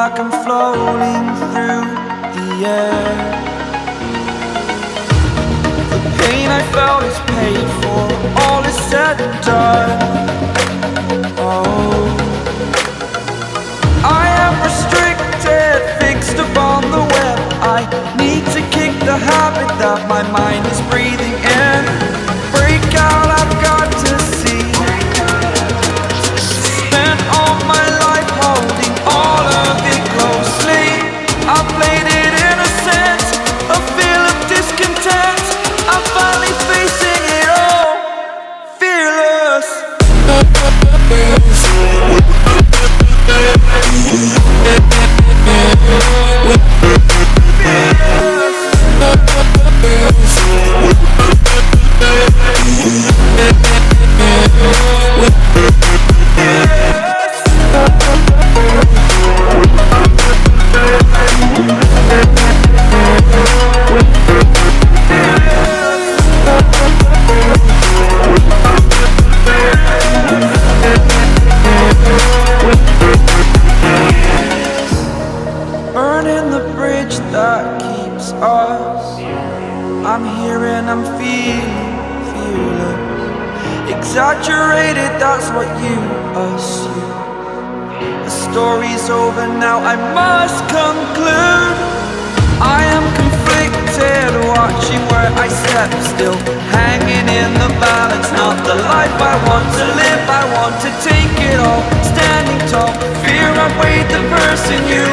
like I'm floating through the air. The pain I felt is paid for, all is said and done. Oh, I am restricted, fixed upon the web. I need to kick the habit that my mind is breathing in. Break out, I've got to see. Spent all my life holding all of it closely. I played it innocent, a feel of discontent. I'm finally facing it all, fearless. Burning the bridge that keeps us. I'm here and I'm feeling fearless. Exaggerated, that's what you assume. The story's over now, I must conclude. I am conflicted, watching where I step still, hanging in the balance. Not the life I want to live, I want to take it all. Standing tall, fear I've weighed the person you